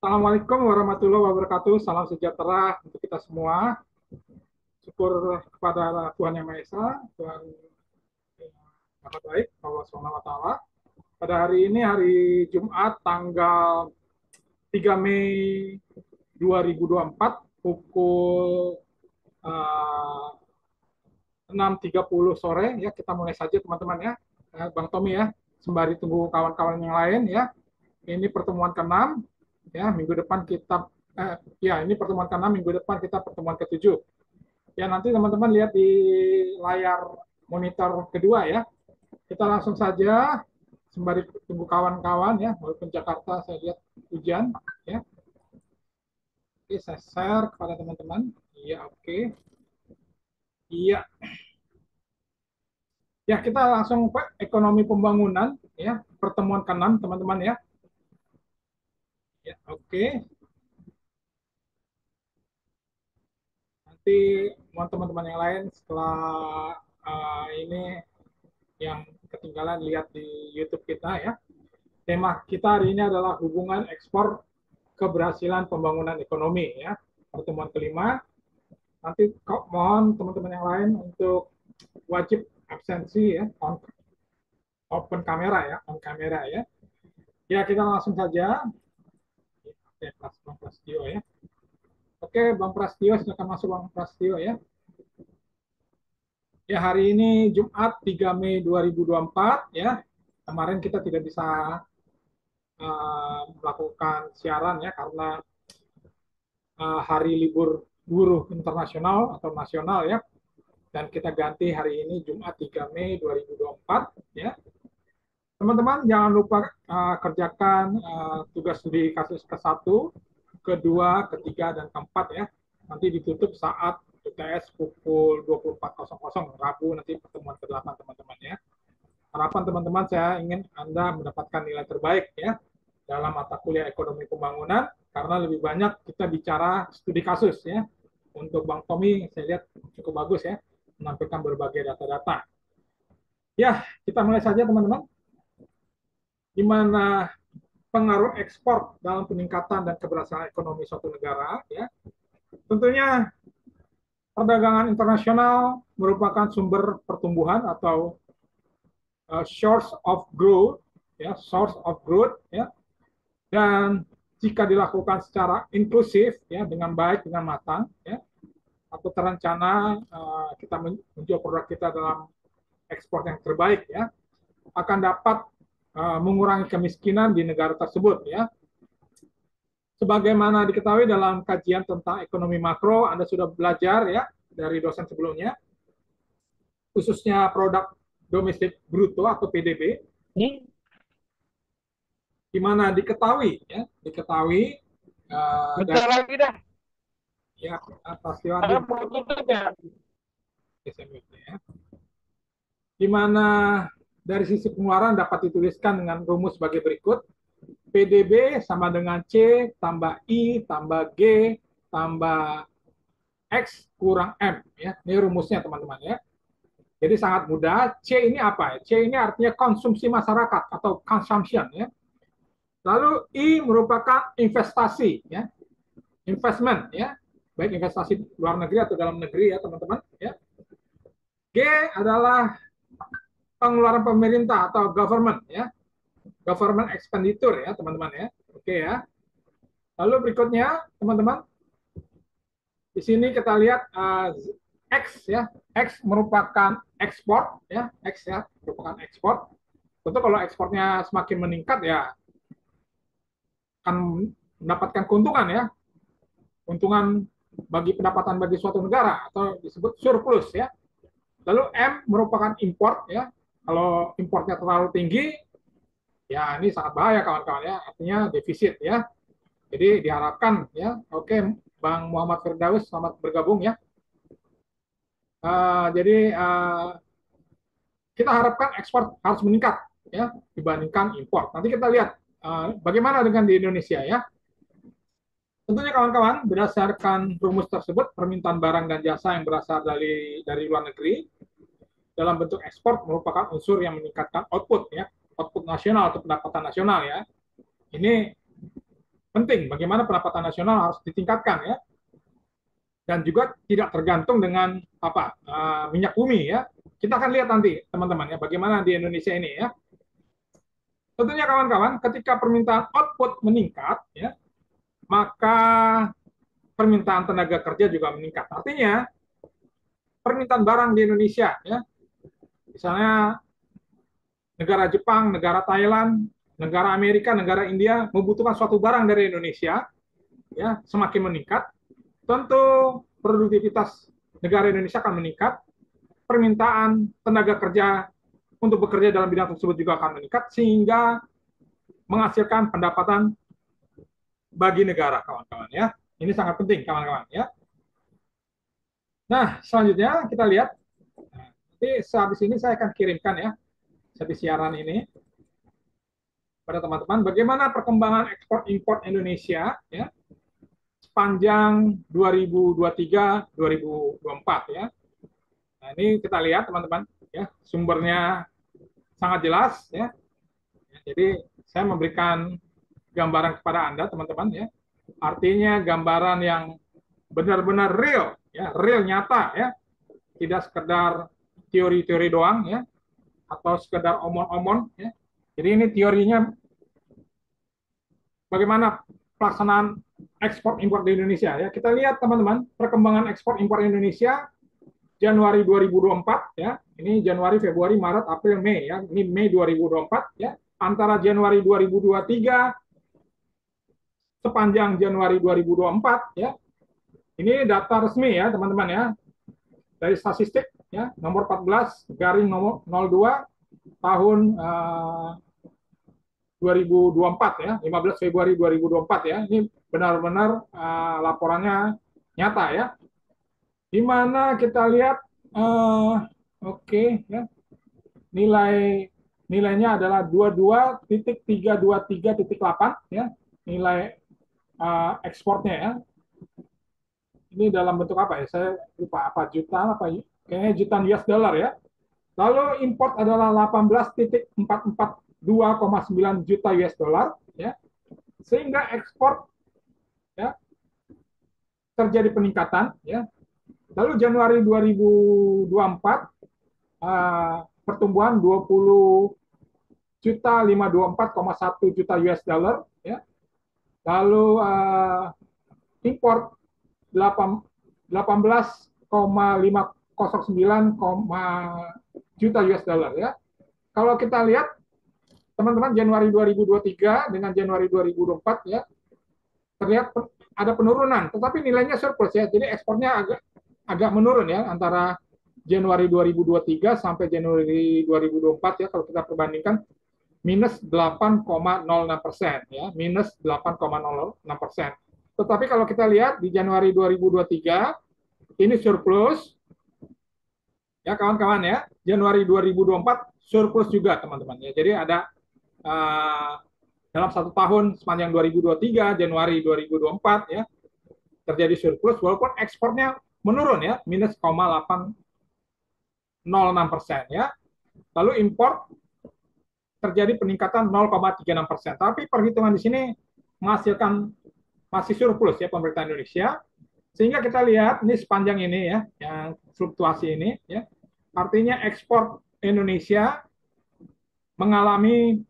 Assalamualaikum warahmatullahi wabarakatuh. Salam sejahtera untuk kita semua. Syukur kepada Tuhan Yang Maha Esa, Tuhan yang Maha Baik, Allah Subhanahu wa Ta'ala. Pada hari ini, hari Jumat, tanggal 3 Mei 2024, pukul 6.30 sore, ya kita mulai saja teman-teman ya. Bang Tommy ya, sembari tunggu kawan-kawan yang lain ya. Ini pertemuan ke-6, ya minggu depan kita ya ini pertemuan ke-6, minggu depan kita pertemuan ke-7. Ya nanti teman-teman lihat di layar monitor kedua ya. Kita langsung saja sembari tunggu kawan-kawan ya, walaupun Jakarta saya lihat hujan ya. Oke, saya share kepada teman-teman. Iya, oke. Iya. Ya, kita langsung Pak ekonomi pembangunan ya, pertemuan ke-6 teman-teman ya. Ya, oke. Nanti teman-teman yang lain setelah ini yang ketinggalan lihat di YouTube kita ya. Tema kita hari ini adalah hubungan ekspor keberhasilan pembangunan ekonomi ya. Pertemuan kelima. Nanti mohon teman-teman yang lain untuk wajib absensi ya, open kamera ya, on kamera ya. Ya kita langsung saja. Oke, Bang Prastio ya. Oke, Bang Prastio silakan masuk Bang Prastio ya. Ya hari ini Jumat 3 Mei 2024 ya. Kemarin kita tidak bisa melakukan siaran ya karena hari libur buruh internasional atau nasional ya. Dan kita ganti hari ini Jumat 3 Mei 2024 ya. Teman-teman jangan lupa kerjakan tugas studi kasus ke-1, kedua, ketiga, dan keempat ya. Nanti ditutup saat UTS pukul 24.00 Rabu nanti pertemuan ke-8 teman-teman ya. Harapan teman-teman saya ingin Anda mendapatkan nilai terbaik ya dalam mata kuliah ekonomi pembangunan karena lebih banyak kita bicara studi kasus ya. Untuk Bang Tommy saya lihat cukup bagus ya menampilkan berbagai data-data. Ya, kita mulai saja teman-teman. Gimana pengaruh ekspor dalam peningkatan dan keberhasilan ekonomi suatu negara ya. Tentunya perdagangan internasional merupakan sumber pertumbuhan atau source of growth ya, source of growth ya. Dan jika dilakukan secara inklusif ya dengan baik dengan matang ya atau terencana kita menjual produk kita dalam ekspor yang terbaik ya akan dapat mengurangi kemiskinan di negara tersebut ya. Sebagaimana diketahui dalam kajian tentang ekonomi makro, Anda sudah belajar ya dari dosen sebelumnya, khususnya produk domestik bruto atau PDB, di mana diketahui ya, diketahui Bentar lagi dah. ya pasti Andi Ada mau tutup ya. ya, di mana dari sisi pengeluaran dapat dituliskan dengan rumus sebagai berikut. PDB sama dengan C tambah I tambah G tambah X kurang M ya. Ini rumusnya teman-teman ya. Jadi sangat mudah. C ini apa? C ini artinya konsumsi masyarakat atau consumption ya. Lalu I merupakan investasi ya. Investment ya. Baik investasi luar negeri atau dalam negeri ya teman-teman ya. G adalah pengeluaran pemerintah atau government ya. Government expenditure ya teman-teman ya. Oke ya. Lalu berikutnya teman-teman di sini kita lihat X ya, X merupakan ekspor ya, X ya merupakan ekspor. Tentu kalau ekspornya semakin meningkat ya akan mendapatkan keuntungan ya, keuntungan bagi pendapatan bagi suatu negara atau disebut surplus ya. Lalu M merupakan import ya. Kalau importnya terlalu tinggi, ya ini sangat bahaya kawan-kawan ya, artinya defisit ya. Jadi diharapkan ya, oke Bang Muhammad Firdaus selamat bergabung ya. Jadi kita harapkan ekspor harus meningkat ya dibandingkan impor. Nanti kita lihat bagaimana dengan di Indonesia ya. Tentunya kawan-kawan berdasarkan rumus tersebut permintaan barang dan jasa yang berasal dari luar negeri dalam bentuk ekspor merupakan unsur yang meningkatkan output ya, output nasional atau pendapatan nasional ya. Ini penting bagaimana pendapatan nasional harus ditingkatkan ya, dan juga tidak tergantung dengan apa minyak bumi ya. Kita akan lihat nanti teman-teman ya bagaimana di Indonesia ini ya. Tentunya kawan-kawan, ketika permintaan output meningkat ya, maka permintaan tenaga kerja juga meningkat. Artinya permintaan barang di Indonesia ya, misalnya negara Jepang, negara Thailand, negara Amerika, negara India membutuhkan suatu barang dari Indonesia ya, semakin meningkat, tentu produktivitas negara Indonesia akan meningkat, permintaan tenaga kerja untuk bekerja dalam bidang tersebut juga akan meningkat, sehingga menghasilkan pendapatan bagi negara, kawan-kawan ya. Ini sangat penting, kawan-kawan ya. Nah, selanjutnya kita lihat. Nanti sehabis ini saya akan kirimkan ya, habis siaran ini pada teman-teman bagaimana perkembangan ekspor impor Indonesia ya sepanjang 2023-2024 ya. Nah, ini kita lihat teman-teman ya, sumbernya sangat jelas ya. Jadi saya memberikan gambaran kepada Anda teman-teman ya. Artinya gambaran yang benar-benar real ya, real nyata ya. Tidak sekedar teori-teori doang ya, atau sekedar omon-omon ya. Jadi ini teorinya bagaimana pelaksanaan ekspor impor di Indonesia ya. Kita lihat teman-teman perkembangan ekspor impor Indonesia Januari 2024 ya. Ini Januari, Februari, Maret, April, Mei ya. Ini Mei 2024 ya. Antara Januari 2023 sepanjang Januari 2024 ya. Ini data resmi ya, teman-teman ya. Dari statistik ya, nomor 14 garing nomor 02 tahun 2024 ya, 15 Februari 2024 ya. Ini benar-benar laporannya nyata ya. Di mana kita lihat ya. Nilainya adalah 22.323.8 ya. Nilai ekspornya ya. Ini dalam bentuk apa ya? Saya lupa apa juta apa kayaknya jutaan US dollar ya. Lalu import adalah 18.442,9 juta US dollar ya. Sehingga ekspor ya terjadi peningkatan ya. Lalu Januari 2024 pertumbuhan 20 juta 524,1 juta US dollar ya. Lalu import 18,509 juta US dollar ya. Kalau kita lihat teman-teman Januari 2023 dengan Januari 2024 ya terlihat ada penurunan, tetapi nilainya surplus ya. Jadi ekspornya agak menurun ya antara Januari 2023 sampai Januari 2024 ya, kalau kita perbandingkan minus 8,06% ya, minus 8,06%. Tetapi kalau kita lihat di Januari 2023 ini surplus ya kawan-kawan ya, Januari 2024 surplus juga teman-teman ya. Jadi ada dalam satu tahun sepanjang 2023 Januari 2024 ya terjadi surplus walaupun ekspornya menurun ya, minus 0,806% ya. Lalu impor terjadi peningkatan 0,36%. Tapi perhitungan di sini menghasilkan masih surplus ya pemerintah Indonesia. Sehingga kita lihat ini sepanjang ini ya, yang fluktuasi ini ya. Artinya ekspor Indonesia mengalami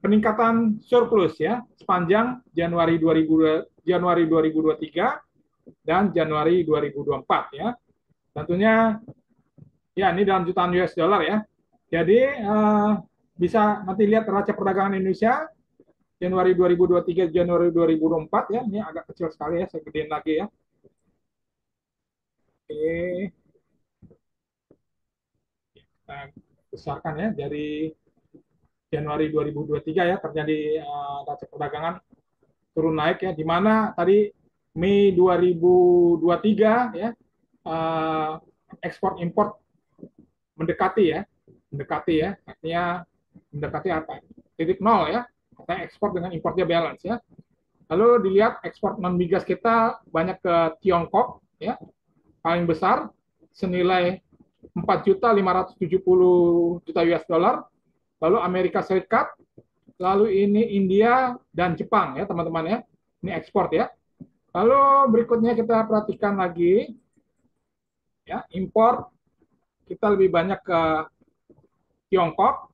peningkatan surplus ya sepanjang Januari 2023 dan Januari 2024 ya. Tentunya ya ini dalam jutaan US dollar ya. Jadi bisa nanti lihat neraca perdagangan Indonesia Januari 2023 Januari 2024 ya. Ini agak kecil sekali ya, saya gedein lagi ya. Oke. Kita besarkan ya dari Januari 2023 ya terjadi neraca perdagangan turun naik ya, di mana tadi Mei 2023 ya ekspor impor mendekati ya, artinya mendekati apa? Titik nol ya, artinya ekspor dengan impornya balance ya. Lalu dilihat ekspor non migas kita banyak ke Tiongkok ya, paling besar senilai 4.570 juta US dollar. Lalu Amerika Serikat, lalu ini India dan Jepang ya teman-teman ya. Ini ekspor ya. Lalu berikutnya kita perhatikan lagi, ya, impor kita lebih banyak ke Tiongkok,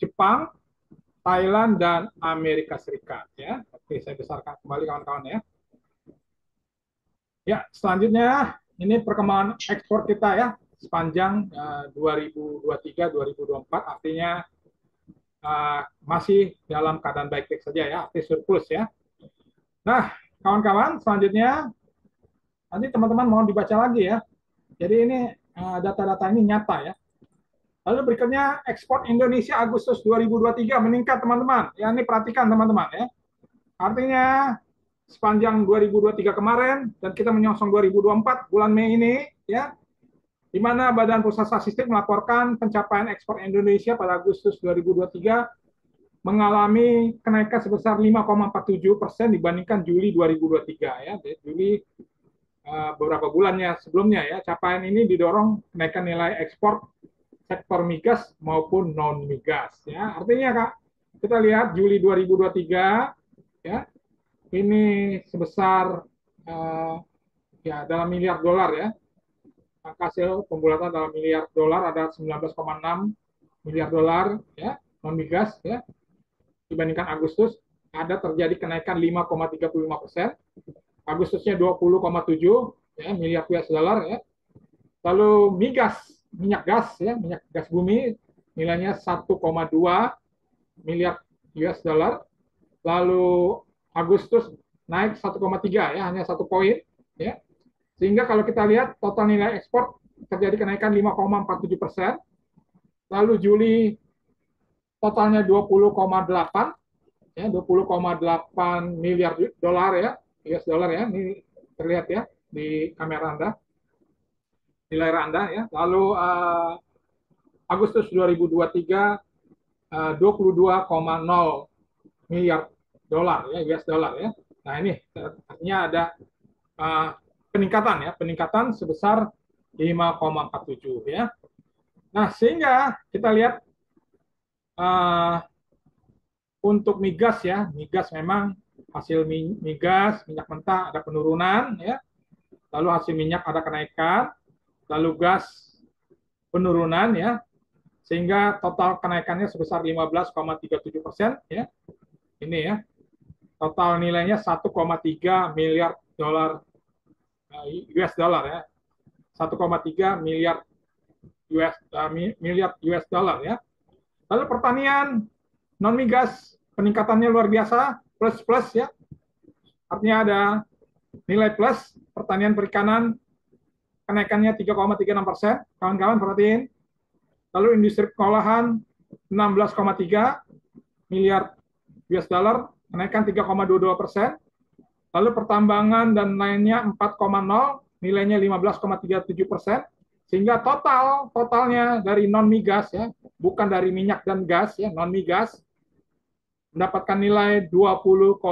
Jepang, Thailand, dan Amerika Serikat. Ya, oke, saya besarkan kembali kawan-kawan ya. Ya, selanjutnya ini perkembangan ekspor kita ya sepanjang 2023-2024, artinya masih dalam keadaan baik-baik saja ya, arti surplus ya. Nah, kawan-kawan, selanjutnya nanti teman-teman mau dibaca lagi ya. Jadi ini data-data ini nyata ya. Lalu berikutnya ekspor Indonesia Agustus 2023 meningkat teman-teman. Ya, ini perhatikan teman-teman ya. Artinya sepanjang 2023 kemarin dan kita menyongsong 2024 bulan Mei ini ya, di mana Badan Pusat Statistik melaporkan pencapaian ekspor Indonesia pada Agustus 2023 mengalami kenaikan sebesar 5,47% dibandingkan Juli 2023 ya. Juli beberapa bulannya sebelumnya ya. Capaian ini didorong kenaikan nilai ekspor sektor migas maupun non migas ya. Artinya Kak, kita lihat Juli 2023 ya, ini sebesar ya dalam miliar dolar ya. Angka hasil pembulatan dalam miliar dolar ada 19,6 miliar dolar ya non migas ya. Dibandingkan Agustus ada terjadi kenaikan 5,35%. Agustusnya 20,7 ya, miliar US dollar ya. Lalu migas, minyak gas ya, minyak gas bumi nilainya 1,2 miliar US dollar. Lalu Agustus naik 1,3 ya, hanya 1 poin ya. Sehingga kalau kita lihat total nilai ekspor terjadi kenaikan 5,47%. Lalu Juli totalnya 20,8 ya, 20,8 miliar dolar ya, US dollar ya. Ini terlihat ya di kamera Anda, di layar Anda ya. Lalu Agustus 2023 22,0 miliar dolar ya, US dollar ya. Nah, ini artinya ada peningkatan ya, peningkatan sebesar 5,47 ya. Nah, sehingga kita lihat untuk migas ya, migas memang hasil migas, minyak mentah ada penurunan ya. Lalu hasil minyak ada kenaikan, lalu gas penurunan ya. Sehingga total kenaikannya sebesar 15,37% ya. Ini ya. Total nilainya 1,3 miliar dolar US dollar ya. 1,3 miliar US dollar ya. Lalu pertanian non migas peningkatannya luar biasa, plus ya. Artinya ada nilai plus, pertanian perikanan kenaikannya 3,36%. Kawan-kawan perhatiin. Lalu industri pengolahan 16,3 miliar US dollar, kenaikan 3,22%. Lalu pertambangan dan lainnya 4,0, nilainya 15,37%. Sehingga totalnya dari non migas ya, bukan dari minyak dan gas ya, non migas mendapatkan nilai 20,7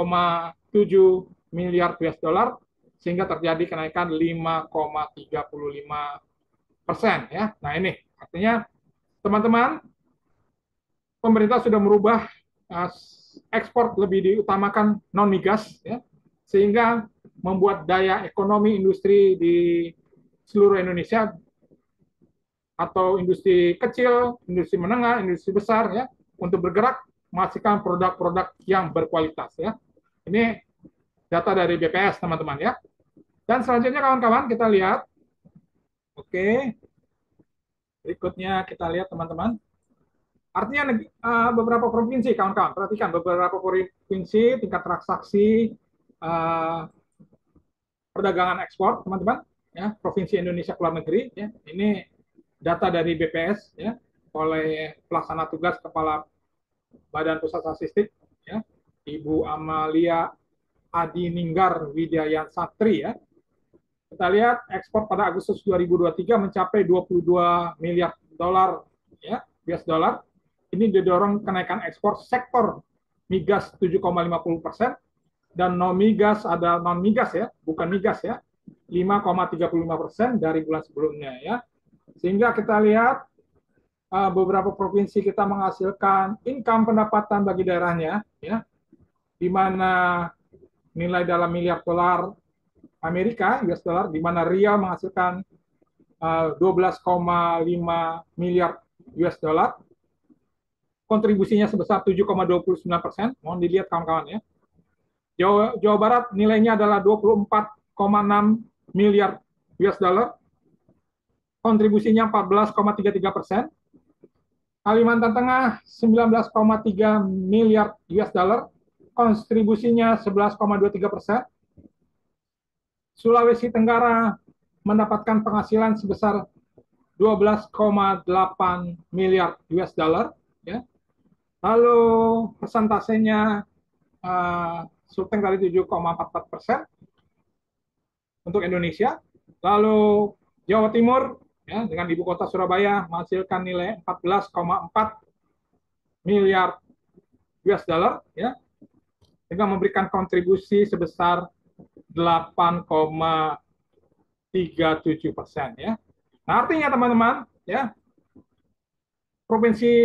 miliar US dollar, sehingga terjadi kenaikan 5,35% ya. Nah, ini artinya teman-teman, pemerintah sudah merubah ekspor lebih diutamakan non migas ya, sehingga membuat daya ekonomi industri di seluruh Indonesia atau industri kecil, industri menengah, industri besar ya, untuk bergerak menghasilkan produk-produk yang berkualitas ya. Ini data dari BPS teman-teman ya. Dan selanjutnya kawan-kawan kita lihat, oke, berikutnya kita lihat teman-teman. Artinya beberapa provinsi kawan-kawan, perhatikan beberapa provinsi tingkat transaksi perdagangan ekspor teman-teman ya, provinsi Indonesia ke luar negeri ya. Ini data dari BPS ya, oleh pelaksana tugas Kepala Badan Pusat Statistik ya, Ibu Amalia Adininggar Widiayan Satri ya. Kita lihat ekspor pada Agustus 2023 mencapai 22 miliar dolar ya, US dollar. Ini didorong kenaikan ekspor sektor migas 7,50% dan non migas, ada non migas ya, bukan migas ya, 5,35% dari bulan sebelumnya ya. Sehingga kita lihat beberapa provinsi kita menghasilkan income pendapatan bagi daerahnya ya, di mana nilai dalam miliar dolar Amerika, US dollar, di mana Riau menghasilkan 12,5 miliar US dollar, kontribusinya sebesar 7,29%. Mohon dilihat kawan-kawan ya. Jawa Barat nilainya adalah 24,6 miliar US dollar, kontribusinya 14,33%. Kalimantan Tengah 19,3 miliar US dollar, kontribusinya 11,23%. Sulawesi Tenggara mendapatkan penghasilan sebesar 12,8 miliar US dollar. Ya. Lalu persentasenya Sulteng tadi 7,44% untuk Indonesia. Lalu Jawa Timur ya, dengan ibu kota Surabaya menghasilkan nilai 14,4 miliar US dollar, ya, sehingga memberikan kontribusi sebesar 8,37%. Ya. Nah, artinya teman-teman, ya,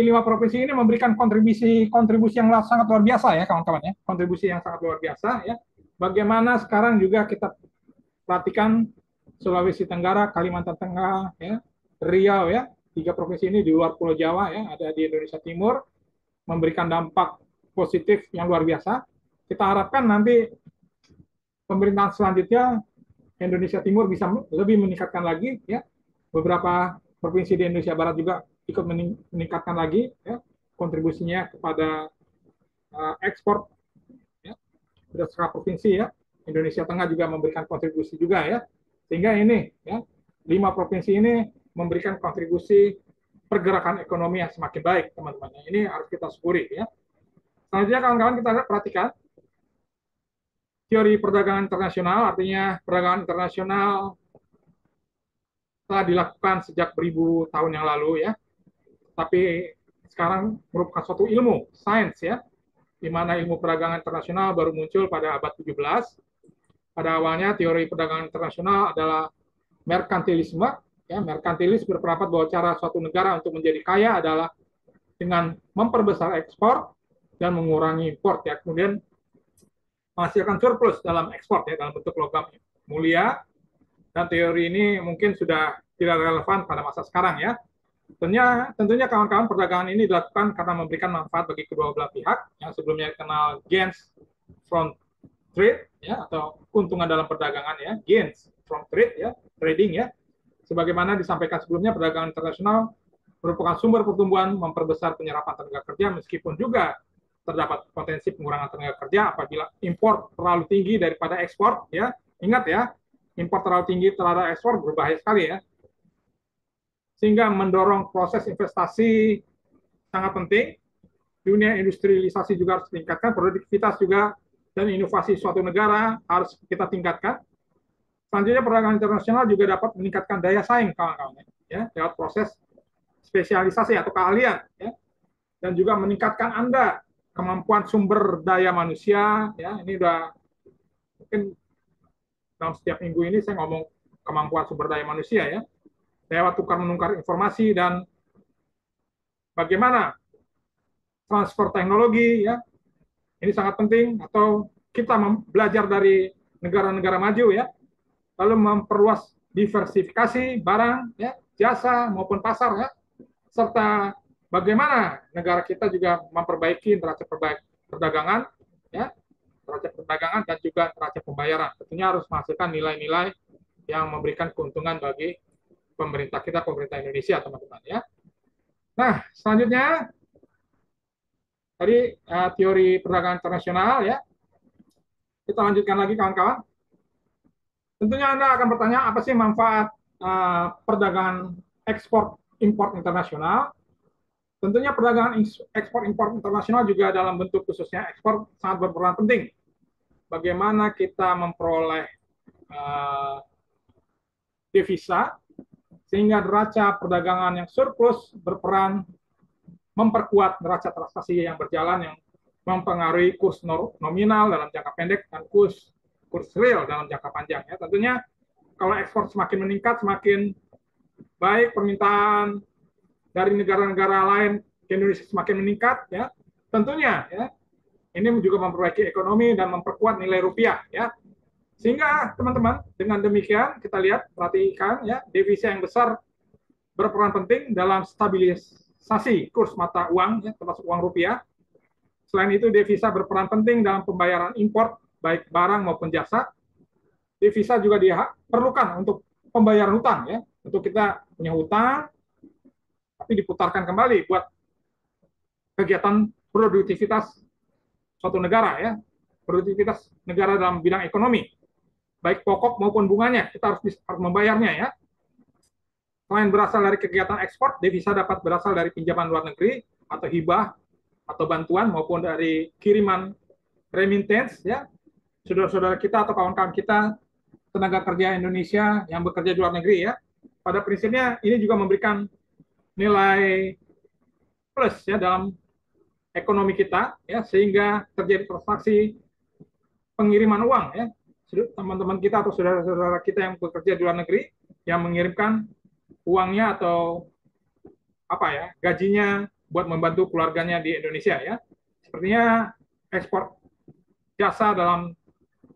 lima provinsi ini memberikan kontribusi yang sangat luar biasa ya kawan-kawan ya, kontribusi yang sangat luar biasa ya. Bagaimana sekarang juga kita perhatikan Sulawesi Tenggara, Kalimantan Tengah, ya, Riau ya, 3 provinsi ini di luar Pulau Jawa ya, ada di Indonesia Timur, memberikan dampak positif yang luar biasa. Kita harapkan nanti pemerintahan selanjutnya Indonesia Timur bisa lebih meningkatkan lagi ya. Beberapa provinsi di Indonesia Barat juga ikut meningkatkan lagi ya, kontribusinya kepada ekspor ya, berdasarkan provinsi ya. Indonesia Tengah juga memberikan kontribusi juga ya, sehingga ini ya 5 provinsi ini memberikan kontribusi pergerakan ekonomi yang semakin baik teman-teman. Ini harus kita syukuri ya. Selanjutnya kawan-kawan kita perhatikan teori perdagangan internasional, artinya perdagangan internasional telah dilakukan sejak beribu tahun yang lalu ya, tapi sekarang merupakan suatu ilmu, sains ya, di mana ilmu perdagangan internasional baru muncul pada abad 17. Pada awalnya teori perdagangan internasional adalah merkantilisme. Ya, merkantilis berpendapat bahwa cara suatu negara untuk menjadi kaya adalah dengan memperbesar ekspor dan mengurangi impor. Ya, kemudian menghasilkan surplus dalam ekspor ya, dalam bentuk logam mulia. Dan teori ini mungkin sudah tidak relevan pada masa sekarang ya. Tentunya kawan-kawan perdagangan ini dilakukan karena memberikan manfaat bagi kedua belah pihak yang sebelumnya dikenal gains from trade ya, atau keuntungan dalam perdagangan ya, gains from trade ya, trading ya. Sebagaimana disampaikan sebelumnya, perdagangan internasional merupakan sumber pertumbuhan, memperbesar penyerapan tenaga kerja, meskipun juga terdapat potensi pengurangan tenaga kerja apabila impor terlalu tinggi daripada ekspor ya. Ingat ya, impor terlalu tinggi terhadap ekspor berbahaya sekali ya, sehingga mendorong proses investasi sangat penting. Dunia industrialisasi juga harus ditingkatkan, produktivitas juga dan inovasi suatu negara harus kita tingkatkan. Selanjutnya perdagangan internasional juga dapat meningkatkan daya saing kawan-kawan ya, lewat proses spesialisasi atau keahlian ya, dan juga meningkatkan Anda kemampuan sumber daya manusia ya. Ini udah mungkin dalam setiap minggu ini saya ngomong kemampuan sumber daya manusia ya, lewat tukar menukar informasi dan bagaimana transfer teknologi ya, ini sangat penting, atau kita belajar dari negara-negara maju ya, lalu memperluas diversifikasi barang ya, jasa maupun pasar ya, serta bagaimana negara kita juga memperbaiki neraca perdagangan ya, neraca perdagangan dan juga neraca pembayaran. Tentunya harus menghasilkan nilai-nilai yang memberikan keuntungan bagi pemerintah kita, pemerintah Indonesia teman-teman ya. Nah, selanjutnya tadi teori perdagangan internasional ya. Kita lanjutkan lagi kawan-kawan. Tentunya Anda akan bertanya, apa sih manfaat perdagangan ekspor impor internasional? Tentunya perdagangan ekspor impor internasional juga dalam bentuk khususnya ekspor sangat berperan penting. Bagaimana kita memperoleh devisa sehingga neraca perdagangan yang surplus berperan memperkuat neraca transaksi yang berjalan yang mempengaruhi kurs nominal dalam jangka pendek dan kurs real dalam jangka panjang ya. Tentunya kalau ekspor semakin meningkat, semakin baik permintaan dari negara-negara lain ke Indonesia semakin meningkat ya. Tentunya ya, Ini juga memperbaiki ekonomi dan memperkuat nilai rupiah ya. Sehingga teman-teman, dengan demikian kita lihat, perhatikan ya, devisa yang besar berperan penting dalam stabilisasi kurs mata uang ya, termasuk uang rupiah. Selain itu, devisa berperan penting dalam pembayaran impor baik barang maupun jasa. Devisa juga diperlukan untuk pembayaran hutang ya. Untuk kita punya hutang tapi diputarkan kembali buat kegiatan produktivitas suatu negara ya. Produktivitas negara dalam bidang ekonomi, baik pokok maupun bunganya, kita harus membayarnya ya. Selain berasal dari kegiatan ekspor, devisa dapat berasal dari pinjaman luar negeri atau hibah atau bantuan maupun dari kiriman remittance ya. Saudara-saudara kita atau kawan-kawan kita tenaga kerja Indonesia yang bekerja di luar negeri ya. Pada prinsipnya ini juga memberikan nilai plus ya dalam ekonomi kita ya, sehingga terjadi transaksi pengiriman uang ya. Teman-teman kita atau saudara-saudara kita yang bekerja di luar negeri yang mengirimkan uangnya atau apa ya, gajinya buat membantu keluarganya di Indonesia ya. Sepertinya ekspor jasa dalam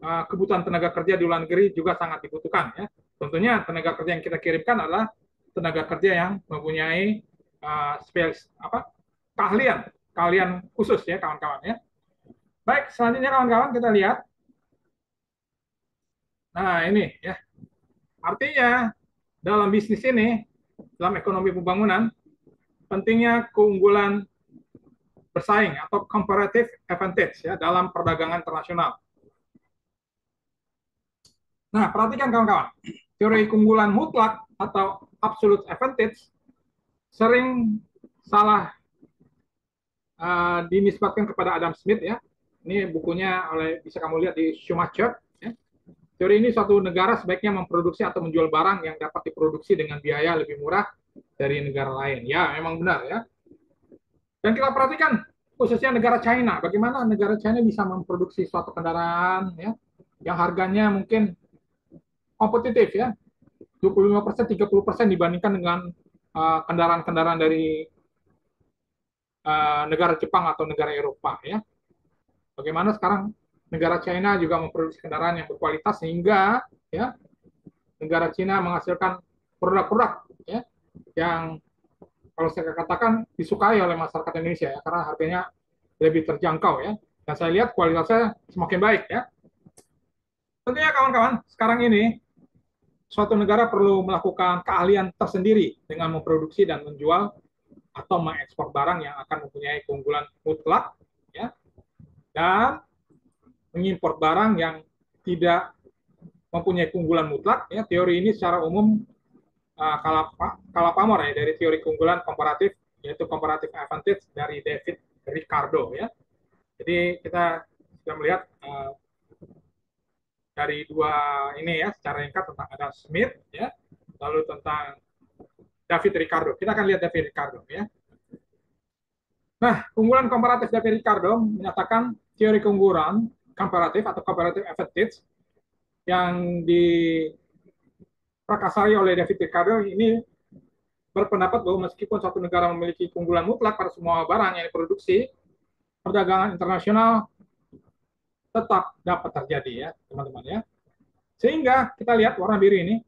kebutuhan tenaga kerja di luar negeri juga sangat dibutuhkan ya. Tentunya tenaga kerja yang kita kirimkan adalah tenaga kerja yang mempunyai keahlian khusus ya kawan-kawan ya. Baik, selanjutnya kawan-kawan kita lihat. Nah, ini ya. Artinya dalam bisnis ini, dalam ekonomi pembangunan, pentingnya keunggulan bersaing atau comparative advantage ya dalam perdagangan internasional. Nah, perhatikan kawan-kawan, teori keunggulan mutlak atau absolute advantage sering salah dinisbatkan kepada Adam Smith ya. Ini bukunya bisa kamu lihat di Schumacher. Ya. Teori ini suatu negara sebaiknya memproduksi atau menjual barang yang dapat diproduksi dengan biaya lebih murah dari negara lain. Ya, memang benar ya. Dan kita perhatikan khususnya negara China, bagaimana negara China bisa memproduksi suatu kendaraan ya yang harganya mungkin kompetitif ya, 25%, 30% dibandingkan dengan kendaraan-kendaraan dari negara Jepang atau negara Eropa ya. Bagaimana sekarang negara China juga memproduksi kendaraan yang berkualitas sehingga ya negara China menghasilkan produk-produk ya yang kalau saya katakan disukai oleh masyarakat Indonesia ya karena harganya lebih terjangkau ya. Dan saya lihat kualitasnya semakin baik ya. Tentunya kawan-kawan, sekarang ini suatu negara perlu melakukan keahlian tersendiri dengan memproduksi dan menjual atau mengekspor barang yang akan mempunyai keunggulan mutlak ya, dan mengimpor barang yang tidak mempunyai keunggulan mutlak ya. Teori ini secara umum Kalapamor ya dari teori keunggulan komparatif, yaitu comparative advantage dari David Ricardo ya. Jadi kita sudah melihat dari dua ini ya secara ringkas tentang Adam Smith ya, lalu tentang David Ricardo. Kita akan lihat David Ricardo ya. Nah, keunggulan komparatif David Ricardo menyatakan teori keunggulan komparatif atau comparative advantage yang diprakasai oleh David Ricardo ini berpendapat bahwa meskipun suatu negara memiliki keunggulan mutlak pada semua barang yang diproduksi, perdagangan internasional tetap dapat terjadi ya, teman-teman ya. Sehingga kita lihat warna biru ini,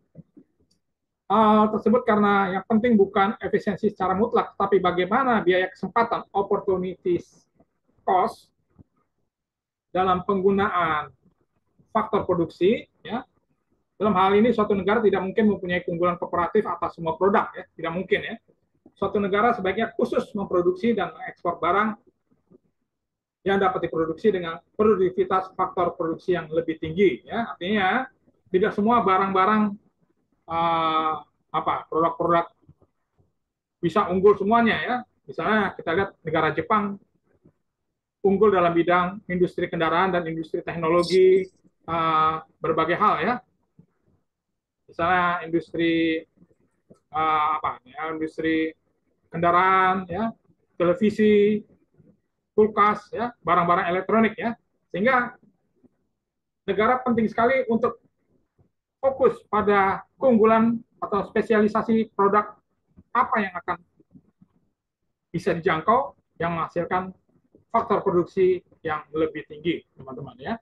tersebut karena yang penting bukan efisiensi secara mutlak, tapi bagaimana biaya kesempatan, opportunities cost dalam penggunaan faktor produksi ya. Dalam hal ini suatu negara tidak mungkin mempunyai keunggulan kooperatif atas semua produk ya, tidak mungkin ya. Suatu negara sebaiknya khusus memproduksi dan mengekspor barang yang dapat diproduksi dengan produktivitas faktor produksi yang lebih tinggi ya. Artinya tidak semua barang-barang produk-produk bisa unggul semuanya ya. Misalnya kita lihat negara Jepang unggul dalam bidang industri kendaraan dan industri teknologi berbagai hal ya. Misalnya industri industri kendaraan ya, televisi, kulkas ya, barang-barang elektronik ya. Sehingga negara penting sekali untuk fokus pada keunggulan atau spesialisasi produk apa yang akan bisa dijangkau yang menghasilkan faktor produksi yang lebih tinggi, teman-teman ya.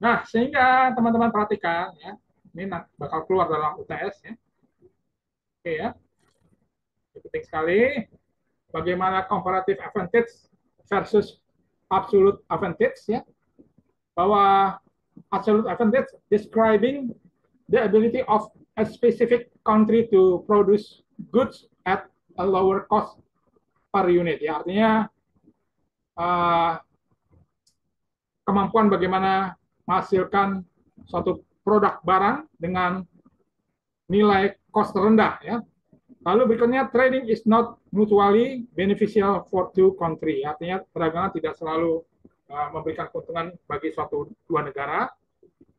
Nah, sehingga teman-teman perhatikan ya, ini bakal keluar dalam UTS ya. Oke ya, ini penting sekali. Bagaimana comparative advantage versus absolute advantage ya. Bahwa absolute advantage describing the ability of a specific country to produce goods at a lower cost per unit ya. Artinya kemampuan bagaimana menghasilkan suatu produk barang dengan nilai cost rendah ya. Lalu berikutnya, trading is not mutually beneficial for two country. Artinya perdagangan tidak selalu memberikan keuntungan bagi suatu dua negara.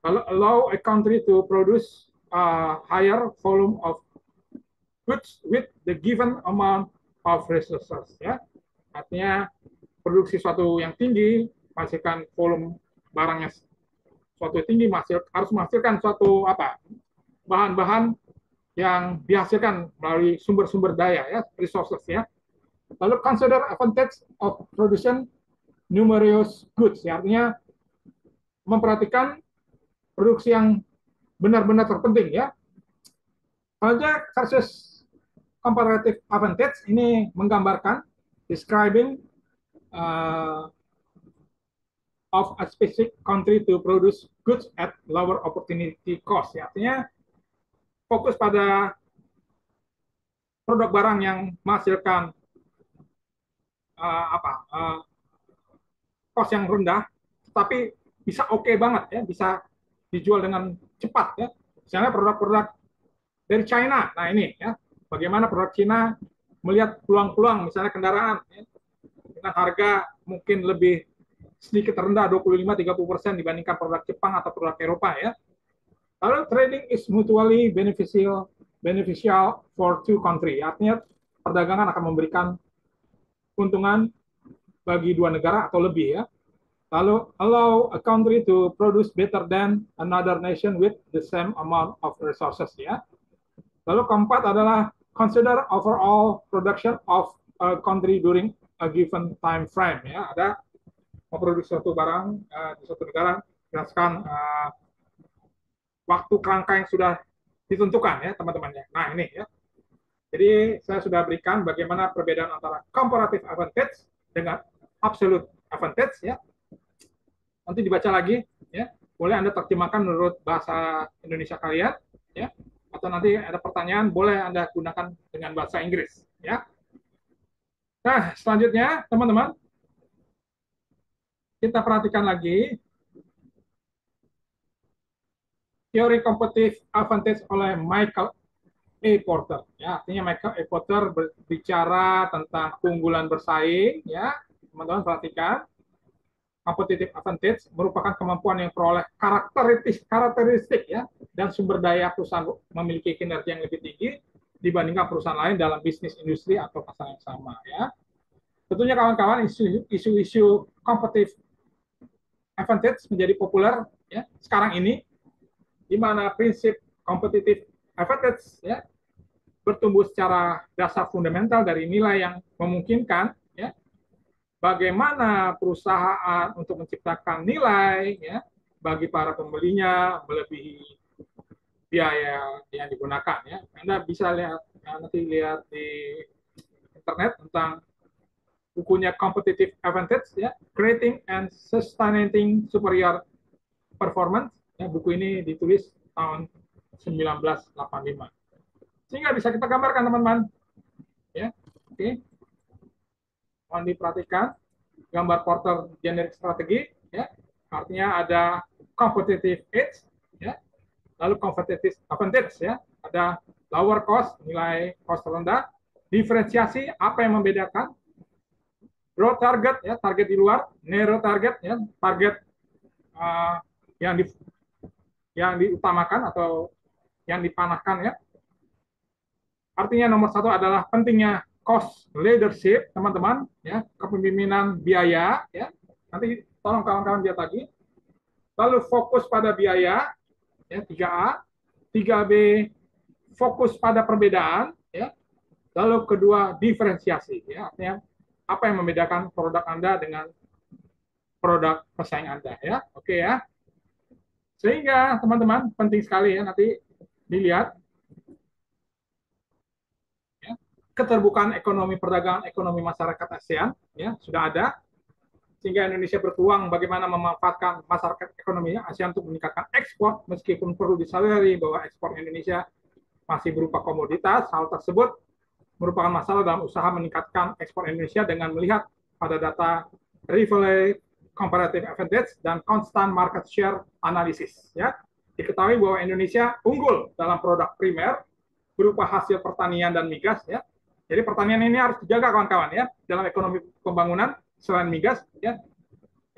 Lalu allow a country to produce a higher volume of goods with the given amount of resources. Ya. Artinya produksi suatu yang tinggi, menghasilkan volume barangnya suatu tinggi, harus menghasilkan suatu bahan-bahan yang dihasilkan melalui sumber-sumber daya ya, resources ya. Lalu consider advantage of production numerous goods ya, artinya memperhatikan produksi yang benar-benar terpenting ya. Selanjutnya versus comparative advantage ini menggambarkan describing of a specific country to produce goods at lower opportunity cost ya. Artinya fokus pada produk barang yang menghasilkan cost yang rendah, tapi bisa oke banget ya, bisa dijual dengan cepat ya. Misalnya produk-produk dari China. Nah ini ya, bagaimana produk China melihat peluang-peluang misalnya kendaraan ya, dengan harga mungkin lebih sedikit rendah 25-30% dibandingkan produk Jepang atau produk Eropa ya. Lalu trading is mutually beneficial for two country. Artinya perdagangan akan memberikan keuntungan bagi dua negara atau lebih ya. Lalu allow a country to produce better than another nation with the same amount of resources ya. Lalu keempat adalah consider overall production of a country during a given time frame ya. Ada memproduksi suatu barang di suatu negara berdasarkan waktu kerangka yang sudah ditentukan ya teman-teman ya. Nah ini ya. Jadi saya sudah berikan bagaimana perbedaan antara comparative advantage dengan absolute advantage ya. Nanti dibaca lagi ya. Boleh Anda terjemahkan menurut bahasa Indonesia kalian ya. Atau nanti ada pertanyaan boleh Anda gunakan dengan bahasa Inggris ya. Nah, selanjutnya teman-teman kita perhatikan lagi teori competitive advantage oleh Michael A. Porter. Ya, artinya Michael A. Porter berbicara tentang keunggulan bersaing. Ya, teman-teman perhatikan. Competitive advantage merupakan kemampuan yang peroleh karakteristik ya dan sumber daya perusahaan memiliki kinerja yang lebih tinggi dibandingkan perusahaan lain dalam bisnis industri atau pasar yang sama ya. Tentunya kawan-kawan isu-isu competitive advantage menjadi populer ya sekarang ini di mana prinsip competitive advantage ya bertumbuh secara dasar fundamental dari nilai yang memungkinkan ya bagaimana perusahaan untuk menciptakan nilai ya bagi para pembelinya melebihi biaya yang digunakan ya. Anda bisa lihat nanti lihat di internet tentang bukunya Competitive Advantage ya, Creating and Sustaining Superior Performance. Ya, buku ini ditulis tahun 1985. Sehingga bisa kita gambarkan teman-teman. Ya. Oke. Mohon diperhatikan gambar Porter generic strategi ya. Artinya ada competitive edge ya. Lalu competitive advantage ya. Ada lower cost, nilai cost rendah, diferensiasi apa yang membedakan, broad target ya, target di luar, narrow target ya, target yang diutamakan atau yang dipanahkan ya. Artinya nomor satu adalah pentingnya cost leadership, teman-teman, ya, kepemimpinan biaya, ya. Nanti tolong kawan-kawan lihat lagi. Lalu fokus pada biaya, ya, 3A. 3B, fokus pada perbedaan, ya. Lalu kedua, diferensiasi, ya. Artinya apa yang membedakan produk Anda dengan produk pesaing Anda ya. Oke ya. Sehingga teman-teman penting sekali ya nanti dilihat ya, keterbukaan ekonomi perdagangan ekonomi masyarakat ASEAN ya sudah ada sehingga Indonesia berpeluang bagaimana memanfaatkan masyarakat ekonomi ASEAN untuk meningkatkan ekspor meskipun perlu disadari bahwa ekspor Indonesia masih berupa komoditas. Hal tersebut merupakan masalah dalam usaha meningkatkan ekspor Indonesia dengan melihat pada data Rivalry Comparative Advantage dan Constant Market Share Analysis. Ya, diketahui bahwa Indonesia unggul dalam produk primer berupa hasil pertanian dan migas. Ya, jadi pertanian ini harus dijaga kawan-kawan ya dalam ekonomi pembangunan selain migas. Ya,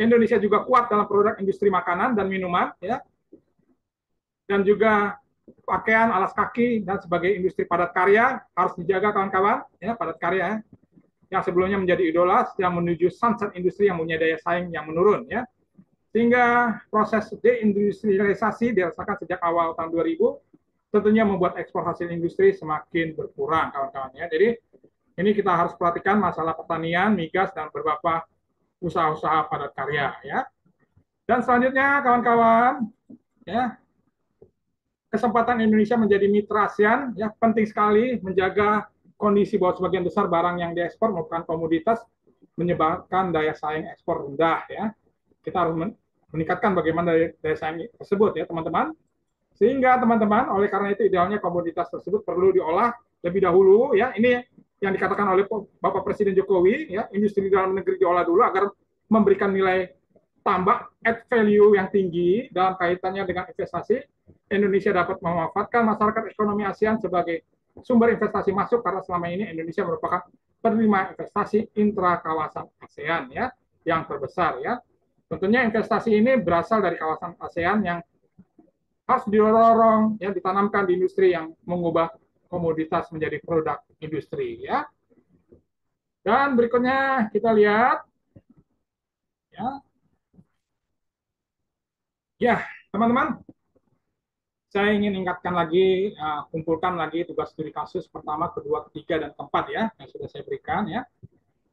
Indonesia juga kuat dalam produk industri makanan dan minuman. Ya, dan juga pakaian, alas kaki, dan sebagai industri padat karya harus dijaga kawan-kawan, ya padat karya yang sebelumnya menjadi idola yang menuju sunset industri yang punya daya saing yang menurun, ya sehingga proses deindustrialisasi dirasakan sejak awal tahun 2000 tentunya membuat ekspor hasil industri semakin berkurang kawan-kawan ya. Jadi ini kita harus perhatikan masalah pertanian, migas, dan beberapa usaha-usaha padat karya ya. Dan selanjutnya kawan-kawan ya, kesempatan Indonesia menjadi mitra ASEAN ya penting sekali menjaga kondisi bahwa sebagian besar barang yang diekspor merupakan komoditas menyebabkan daya saing ekspor rendah ya. Kita harus meningkatkan bagaimana daya saing tersebut ya teman-teman. Sehingga teman-teman oleh karena itu idealnya komoditas tersebut perlu diolah lebih dahulu ya. Ini yang dikatakan oleh Bapak Presiden Jokowi ya, industri dalam negeri diolah dulu agar memberikan nilai tambah add value yang tinggi dalam kaitannya dengan investasi. Indonesia dapat memanfaatkan masyarakat ekonomi ASEAN sebagai sumber investasi masuk karena selama ini Indonesia merupakan penerima investasi intra kawasan ASEAN ya yang terbesar ya. Tentunya investasi ini berasal dari kawasan ASEAN yang harus didorong ya ditanamkan di industri yang mengubah komoditas menjadi produk industri ya. Dan berikutnya kita lihat ya. Ya, teman-teman, saya ingin ingatkan lagi, kumpulkan lagi tugas studi kasus pertama, kedua, ketiga, dan keempat ya, yang sudah saya berikan ya.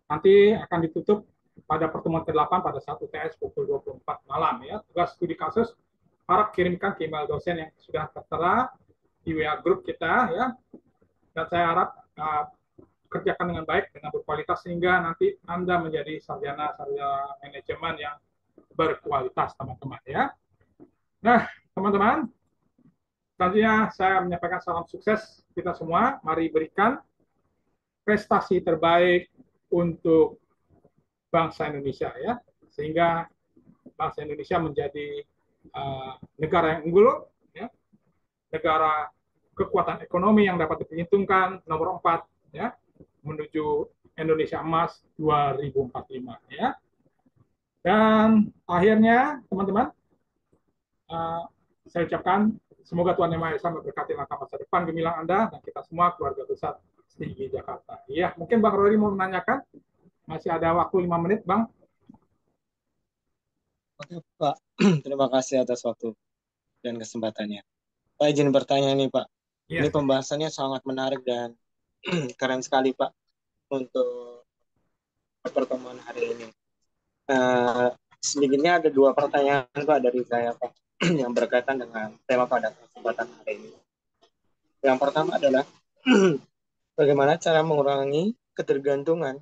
Nanti akan ditutup pada pertemuan ke-8 pada 1 TS pukul 24 malam ya. Tugas studi kasus harap kirimkan ke email dosen yang sudah tertera di WA grup kita ya. Dan saya harap kerjakan dengan baik, dengan berkualitas sehingga nanti Anda menjadi sarjana manajemen yang berkualitas teman-teman ya. Nah, teman-teman, selanjutnya saya menyampaikan salam sukses kita semua. Mari berikan prestasi terbaik untuk bangsa Indonesia ya, sehingga bangsa Indonesia menjadi negara yang unggul, ya, negara kekuatan ekonomi yang dapat diperhitungkan nomor 4 ya, menuju Indonesia Emas 2045 ya. Dan akhirnya teman-teman, saya ucapkan semoga Tuhan Yang Maha Esa memberkati langkah masa depan gemilang Anda dan kita semua keluarga besar Setinggi Jakarta. Iya, mungkin Bang Rory mau menanyakan. Masih ada waktu 5 menit, Bang. Oke, Pak. Terima kasih atas waktu dan kesempatannya. Pak, izin bertanya nih, Pak. Iya. Ini pembahasannya sangat menarik dan keren sekali, Pak, untuk pertemuan hari ini. Sedikitnya ada 2 pertanyaan, Pak, dari saya, Pak, yang berkaitan dengan tema pada kesempatan hari ini. Yang pertama adalah bagaimana cara mengurangi ketergantungan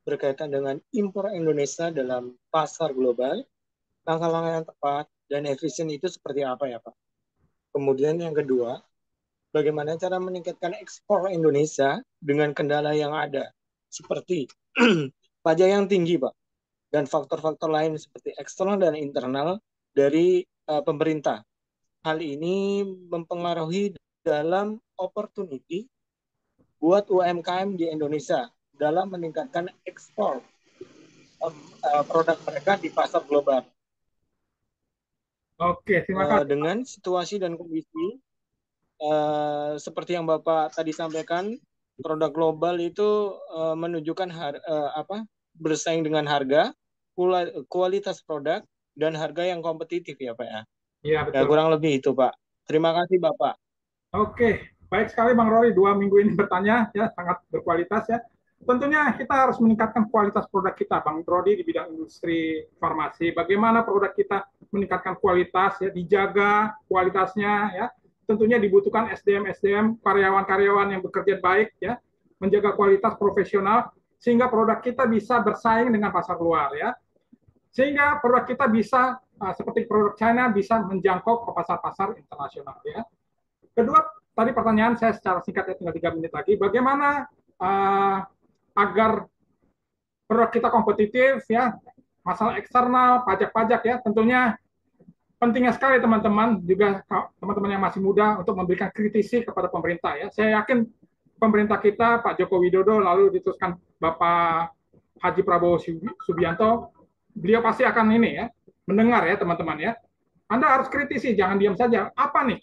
berkaitan dengan impor Indonesia dalam pasar global, langkah-langkah yang tepat dan efisien itu seperti apa ya Pak? Kemudian yang kedua, bagaimana cara meningkatkan ekspor Indonesia dengan kendala yang ada, seperti pajak yang tinggi Pak, dan faktor-faktor lain seperti eksternal dan internal dari pemerintah. Hal ini mempengaruhi dalam opportunity buat UMKM di Indonesia dalam meningkatkan ekspor produk mereka di pasar global. Oke, terima kasih. Dengan situasi dan kondisi seperti yang Bapak tadi sampaikan, produk global itu menunjukkan bersaing dengan harga, kualitas produk, dan harga yang kompetitif ya Pak ya. Iya, betul. Ya, kurang lebih itu Pak. Terima kasih Bapak. Oke, baik sekali Bang Rory. 2 minggu ini bertanya ya sangat berkualitas ya. Tentunya kita harus meningkatkan kualitas produk kita, Bang Rodi, di bidang industri farmasi. Bagaimana produk kita meningkatkan kualitas, ya, dijaga kualitasnya, ya. Tentunya dibutuhkan SDM karyawan-karyawan yang bekerja baik, ya, menjaga kualitas profesional sehingga produk kita bisa bersaing dengan pasar luar, ya. Sehingga produk kita bisa seperti produk China bisa menjangkau ke pasar-pasar internasional, ya. Kedua, tadi pertanyaan saya secara singkat ya, tinggal 3 menit lagi. Bagaimana agar produk kita kompetitif, ya, masalah eksternal, pajak-pajak, ya, tentunya pentingnya sekali teman-teman, juga teman-teman yang masih muda untuk memberikan kritisi kepada pemerintah, ya. Saya yakin pemerintah kita Pak Joko Widodo lalu diteruskan Bapak Haji Prabowo Subianto, beliau pasti akan ini, ya, mendengar, ya, teman-teman, ya. Anda harus kritisi, jangan diam saja. Apa nih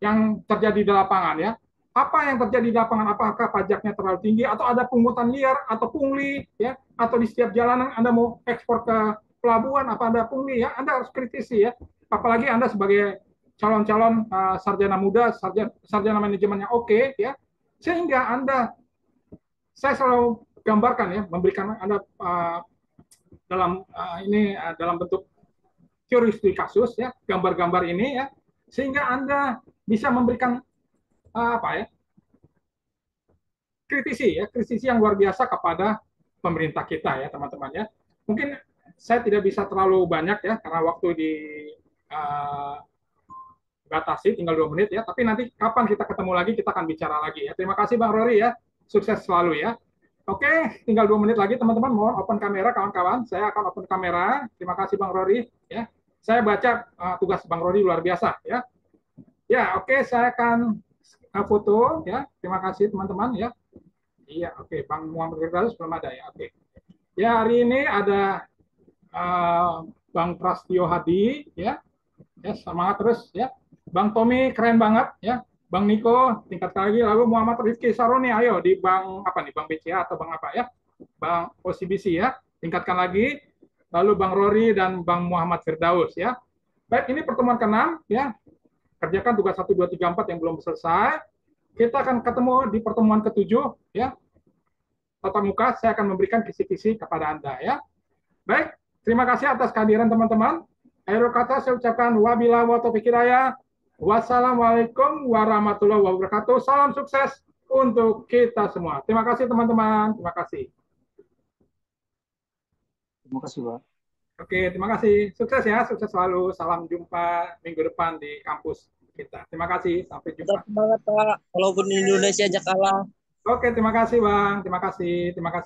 yang terjadi di lapangan, ya? Apa yang terjadi di lapangan? Apakah pajaknya terlalu tinggi atau ada pungutan liar atau pungli, ya? Atau di setiap jalanan Anda mau ekspor ke pelabuhan apa ada pungli, ya? Anda harus kritisi, ya. Apalagi Anda sebagai calon-calon sarjana muda, sarjana manajemen yang oke, ya. Sehingga saya selalu gambarkan, ya, memberikan Anda dalam dalam bentuk teori studi kasus, ya, gambar-gambar ini, ya, sehingga Anda bisa memberikan apa, ya, kritisi yang luar biasa kepada pemerintah kita, ya, teman-teman, ya. Mungkin saya tidak bisa terlalu banyak, ya, karena waktu dibatasi tinggal 2 menit, ya, tapi nanti kapan kita ketemu lagi kita akan bicara lagi, ya. Terima kasih Bang Rory, ya, sukses selalu, ya. Oke, tinggal 2 menit lagi teman-teman, mohon open kamera kawan-kawan, saya akan open kamera. Terima kasih Bang Rory, ya. Saya baca tugas Bang Rory luar biasa, ya. Ya, oke, saya akan foto, ya. Terima kasih teman-teman, ya. Iya, oke. Bang Muhammad Firdaus belum ada, ya. Oke. Ya, hari ini ada Bang Prastio Hadi, ya. Ya, semangat terus, ya. Bang Tommy keren banget, ya. Bang Niko tingkatkan lagi, lalu Muhammad Rifki Saroni, ayo di Bang apa nih, Bang BCA atau Bang apa, ya. Bang OCBC, ya. Tingkatkan lagi. Lalu Bang Rory dan Bang Muhammad Firdaus, ya. Baik, ini pertemuan ke-6, ya. Kerjakan tugas 1, 2, 3, 4 yang belum selesai. Kita akan ketemu di pertemuan ke-7, ya. Tatap muka, saya akan memberikan kisi-kisi kepada Anda, ya. Baik, terima kasih atas kehadiran teman-teman. Akhir kata saya ucapkan wabillahi wa taufiq hidayah. Wassalamualaikum warahmatullahi wabarakatuh. Salam sukses untuk kita semua. Terima kasih teman-teman. Terima kasih. Terima kasih, Pak. Oke, terima kasih. Sukses, ya, sukses selalu. Salam jumpa minggu depan di kampus kita. Terima kasih, sampai jumpa. Tetap semangat Pak, walaupun Indonesia aja kalah. Oke, terima kasih Bang. Terima kasih semua.